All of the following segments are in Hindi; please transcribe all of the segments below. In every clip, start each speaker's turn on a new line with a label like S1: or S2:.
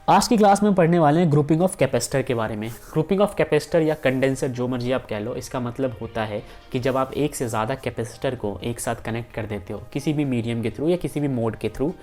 S1: आज की क्लास में पढ़ने वाले हैं ग्रुपिंग ऑफ कैपेसिटर के बारे में। ग्रुपिंग ऑफ कैपेसिटर या कंडेंसर, जो मर्जी आप कह लो, इसका मतलब होता है कि जब आप एक से ज़्यादा कैपेसिटर को एक साथ कनेक्ट कर देते हो किसी भी मीडियम के थ्रू या किसी भी मोड के थ्रू,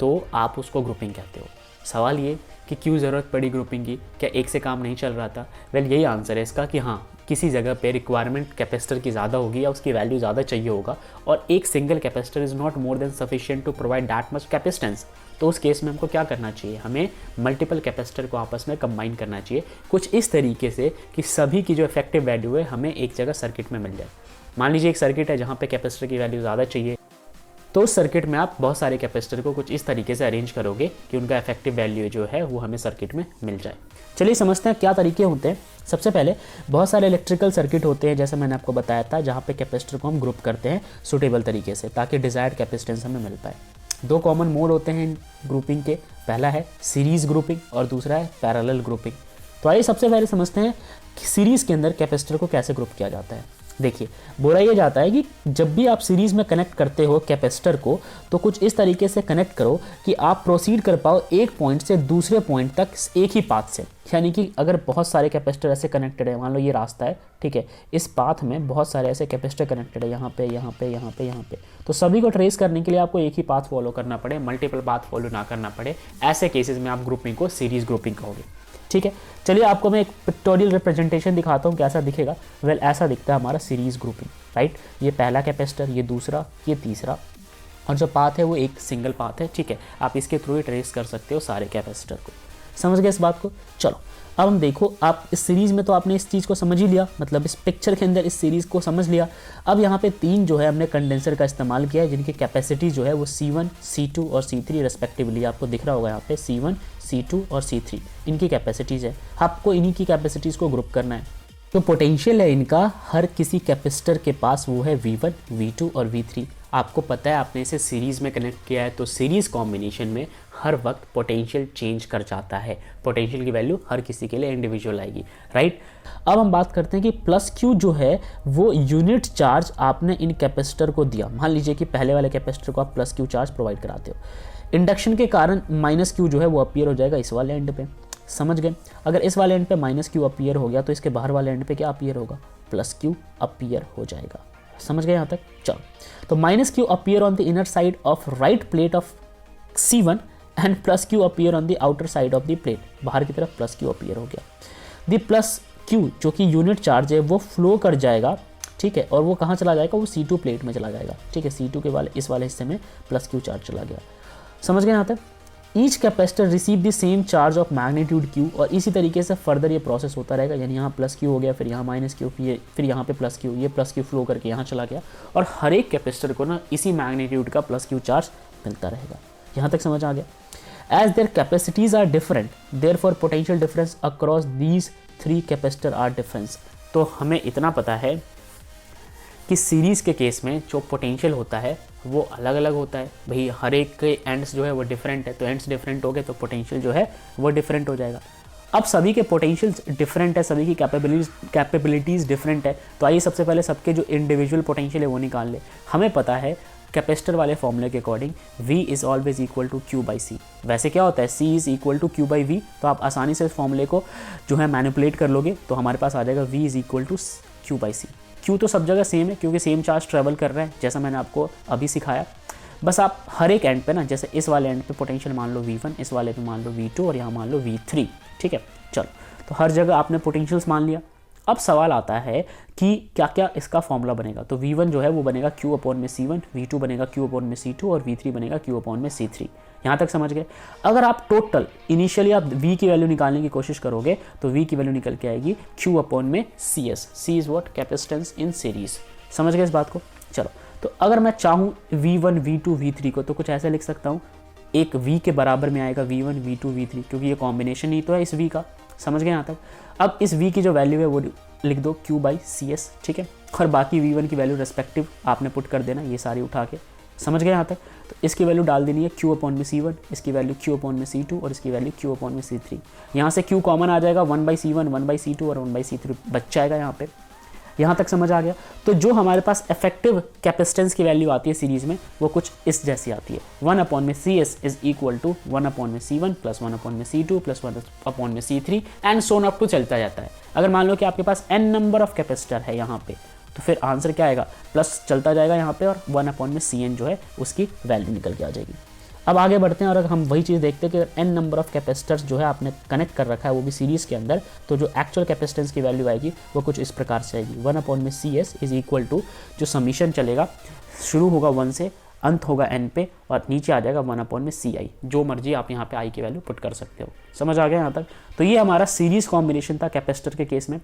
S1: तो आप उसको ग्रुपिंग कहते हो। सवाल ये कि क्यों ज़रूरत पड़ी ग्रुपिंग की, क्या एक से काम नहीं चल रहा था? वेल, यही आंसर है इसका कि हाँ, किसी जगह पे रिक्वायरमेंट कैपेसिटर की ज़्यादा होगी या उसकी वैल्यू ज़्यादा चाहिए होगा और एक single capacitor is not more than sufficient to provide that much capacitance. तो उस केस में हमको क्या करना चाहिए? हमें मल्टीपल कैपेसिटर को आपस में कंबाइन करना चाहिए कुछ इस तरीके से कि सभी की जो इफेक्टिव वैल्यू है हमें एक जगह सर्किट में मिल जाए। मान लीजिए एक सर्किट है जहाँ पे कैपेसिटर की वैल्यू ज़्यादा चाहिए, तो उस सर्किट में आप बहुत सारे कैपेसिटर को कुछ इस तरीके से अरेंज करोगे कि उनका इफेक्टिव वैल्यू जो है वो हमें सर्किट में मिल जाए। चलिए समझते हैं क्या तरीके होते हैं। सबसे पहले बहुत सारे इलेक्ट्रिकल सर्किट होते हैं, जैसे मैंने आपको बताया था, जहाँ पे कैपेसिटर को हम ग्रुप करते हैं सुटेबल तरीके से ताकि डिजायर्ड कैपेसिटेंस हमें मिल पाए। दो कॉमन मोड होते हैं ग्रुपिंग के, पहला है सीरीज ग्रुपिंग और दूसरा है पैरेलल ग्रुपिंग। तो आइए सबसे पहले समझते हैं कि सीरीज के अंदर कैपेसिटर को कैसे ग्रुप किया जाता है। देखिए, बोला यह जाता है कि जब भी आप सीरीज में कनेक्ट करते हो कैपेसिटर को, तो कुछ इस तरीके से कनेक्ट करो कि आप प्रोसीड कर पाओ एक पॉइंट से दूसरे पॉइंट तक एक ही पाथ से। यानी कि अगर बहुत सारे कैपेसिटर ऐसे कनेक्टेड है, मान लो ये रास्ता है, ठीक है, इस पाथ में बहुत सारे ऐसे कैपेसिटर कनेक्टेड है, यहाँ पे यहाँ पे यहाँ पे यहाँ पे, तो सभी को ट्रेस करने के लिए आपको एक ही पाथ फॉलो करना पड़े, मल्टीपल पाथ फॉलो ना करना पड़े। ऐसे केसेस में आप ग्रुपिंग को सीरीज ग्रुपिंग कहोगे। ठीक है, चलिए आपको मैं एक पिक्टोरियल रिप्रेजेंटेशन दिखाता हूँ कैसा दिखेगा। वेल, ऐसा दिखता है हमारा सीरीज ग्रुपिंग, राइट। ये पहला कैपेसिटर, ये दूसरा, ये तीसरा, और जो पाथ है वो एक सिंगल पाथ है। ठीक है, आप इसके थ्रू ही ट्रेस कर सकते हो सारे कैपेसिटर को। समझ गए इस बात को? चलो अब हम देखो, आप इस सीरीज में तो आपने इस चीज़ को समझ ही लिया, मतलब इस पिक्चर के अंदर इस सीरीज को समझ लिया। अब यहाँ पे तीन जो है हमने कंडेंसर का इस्तेमाल किया है, जिनकी कैपेसिटी जो है वो C1, C2 और C3 रेस्पेक्टिवली आपको दिख रहा होगा यहाँ पे, C1, C2 और C3 इनकी कैपेसिटीज़ है। आपको इन्हीं की कैपेसिटीज़ को ग्रुप करना है। तो पोटेंशियल है इनका हर किसी कैपेसिटर के पास वो है V1, V2 और V3। आपको पता है, आपने इसे सीरीज़ में कनेक्ट किया है, तो सीरीज़ कॉम्बिनेशन में हर वक्त पोटेंशियल चेंज कर जाता है। पोटेंशियल की वैल्यू हर किसी के लिए इंडिविजुअल आएगी, राइट। अब हम बात करते हैं कि प्लस क्यू जो है वो यूनिट चार्ज आपने इन कैपेसिटर को दिया। मान लीजिए कि पहले वाले कैपेसिटर को आप प्लस क्यू चार्ज प्रोवाइड कराते हो, इंडक्शन के कारण माइनस क्यू जो है वो अपीयर हो जाएगा इस वाले एंड पे। समझ गए? अगर इस वाले एंड पे माइनस क्यू अपीयर हो गया तो इसके बाहर वाले एंड पे क्या अपीयर होगा? प्लस क्यू अपीयर हो जाएगा। समझ गए यहाँ तक? चलो, तो minus Q appear on the inner side of right plate of C1 and plus Q appear on the outer side of the plate. बाहर की तरफ प्लस क्यू अपीयर हो गया। द प्लस क्यू जो कि यूनिट चार्ज है वो फ्लो कर जाएगा, ठीक है, और वो कहाँ चला जाएगा? वो C2 प्लेट में चला जाएगा। ठीक है, C2 के वाले इस वाले हिस्से में प्लस क्यू चार्ज चला गया। समझ गए यहाँ तक? Each capacitor receive the same charge of magnitude Q, और इसी तरीके से फर्दर ये प्रोसेस होता रहेगा। यानी यहाँ प्लस क्यू हो गया, फिर यहाँ माइनस क्यू, फिर यहाँ पे प्लस क्यू, ये प्लस क्यू फ्लो करके यहाँ चला गया, और हर एक कैपेसिटर को ना इसी मैग्नीट्यूड का प्लस क्यू चार्ज मिलता रहेगा। यहाँ तक समझ आ गया? As their capacities are different, therefore potential difference across these three capacitor are difference. तो हमें इतना पता है कि सीरीज़ के केस में जो पोटेंशियल होता है वो अलग अलग होता है। भाई, हर एक के एंड्स जो है वो डिफरेंट है, तो एंड्स डिफरेंट हो गए तो पोटेंशियल जो है वो डिफरेंट हो जाएगा। अब सभी के पोटेंशियल्स डिफरेंट है, सभी की कैपेबिलिटीज़ डिफरेंट है। तो आइए सबसे पहले सबके जो इंडिविजुअल पोटेंशियल है वो निकाल ले। हमें पता है कैपेसिटर वाले फॉर्मूले के according V is always equal to Q by C। वैसे क्या होता है? C is equal to Q by V। तो आप आसानी से इस फॉर्मूले को जो है मैनिपुलेट कर लोगे, तो हमारे पास आ जाएगा V is equal to Q by C। Q तो सब जगह सेम है क्योंकि सेम चार्ज ट्रेवल कर रहा है, जैसा मैंने आपको अभी सिखाया। बस आप हर एक एंड पे ना, जैसे इस वाले एंड पे पोटेंशियल मान लो V1, इस वाले पे मान लो V2 और यहाँ मान लो V3। ठीक है, चलो, तो हर जगह आपने पोटेंशियल्स मान लिया। अब सवाल आता है कि क्या क्या इसका फॉर्मूला बनेगा। तो V1 जो है वो बनेगा Q अपॉन में C1, V2 बनेगा Q अपॉन में C2 और V3 बनेगा Q अपॉन में C3। यहाँ तक समझ गए? अगर आप टोटल इनिशियली आप V की वैल्यू निकालने की कोशिश करोगे तो V की वैल्यू निकल के आएगी Q अपॉन में CS। C is what? Capacitance in series. समझ गए इस बात को? चलो, तो अगर मैं चाहूँ V1, V2, V3 को, तो कुछ ऐसे लिख सकता हूँ, एक V के बराबर में आएगा V1, V2, V3, क्योंकि ये कॉम्बिनेशन ही तो है इस V का। समझ गए यहाँ तक? अब इस V की जो वैल्यू है वो लिख दो Q बाई CS। ठीक है, और बाकी V1 की वैल्यू रेस्पेक्टिव आपने पुट कर देना, ये सारी उठा के। समझ गए यहाँ तक? तो इसकी वैल्यू डाल देनी है Q अपॉन में C1, इसकी वैल्यू Q अपॉन में C2 और इसकी वैल्यू Q अपॉन में C3। यहाँ से Q कॉमन आ जाएगा, 1 बाई C1, 1 बाई C2 और 1 बाई C3 बच जाएगा यहाँ पे। यहाँ तक समझ आ गया। तो जो हमारे पास इफेक्टिव कैपेसिटेंस की वैल्यू आती है सीरीज में वो कुछ इस जैसी आती है, 1/Cs is equal to 1/C1 plus 1/C2 plus 1/C3 and so on up to चलता जाता है। अगर मान लो कि आपके पास n नंबर ऑफ कैपेसिटर है यहाँ पे, तो फिर आंसर क्या आएगा, प्लस चलता जाएगा यहाँ पे और 1/Cn जो है उसकी वैल्यू निकल के आ जाएगी। अब आगे बढ़ते हैं और अगर हम वही चीज़ देखते हैं कि n नंबर ऑफ कैपेसिटर्स जो है आपने कनेक्ट कर रखा है वो भी सीरीज़ के अंदर, तो जो एक्चुअल कैपेसिटेंस की वैल्यू आएगी वो कुछ इस प्रकार से आएगी, 1/Cs इज इक्वल टू, जो समीशन चलेगा शुरू होगा 1 से, अंत होगा n पे और नीचे आ जाएगा 1/Ci। जो मर्जी आप यहाँ पे i की वैल्यू पुट कर सकते हो। समझ आ गया यहाँ तक? तो ये हमारा सीरीज कॉम्बिनेशन था कैपेसिटर के केस में।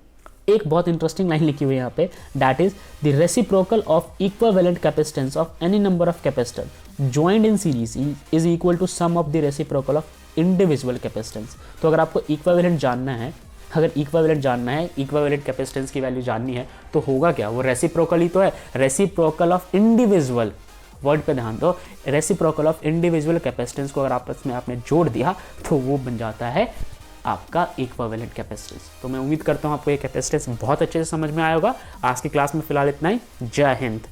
S1: एक बहुत इंटरेस्टिंग लाइन लिखी हुई है यहाँ पे, that is the reciprocal of equivalent capacitance of any number of capacitor joined in series is equal to sum of the reciprocal of individual capacitance. तो अगर आपको इक्विवेलेंट जानना है, इक्विवेलेंट कैपेसिटेंस की वैल्यू जाननी है, तो होगा क्या, वो रेसिप्रोकल ही तो है, रेसिप्रोकल ऑफ इंडिविजुअल, वर्ड पे ध्यान दो, रेसिप्रोकल ऑफ इंडिविजुअल कैपेसिटेंस को अगर आपस में आपने जोड़ दिया तो वो बन जाता है आपका इक्विवेलेंट कैपेसिटेंस। तो मैं उम्मीद करता हूँ आपको ये कैपेसिटेंस बहुत अच्छे से समझ में आया होगा। आज की क्लास में फिलहाल इतना ही। जय हिंद।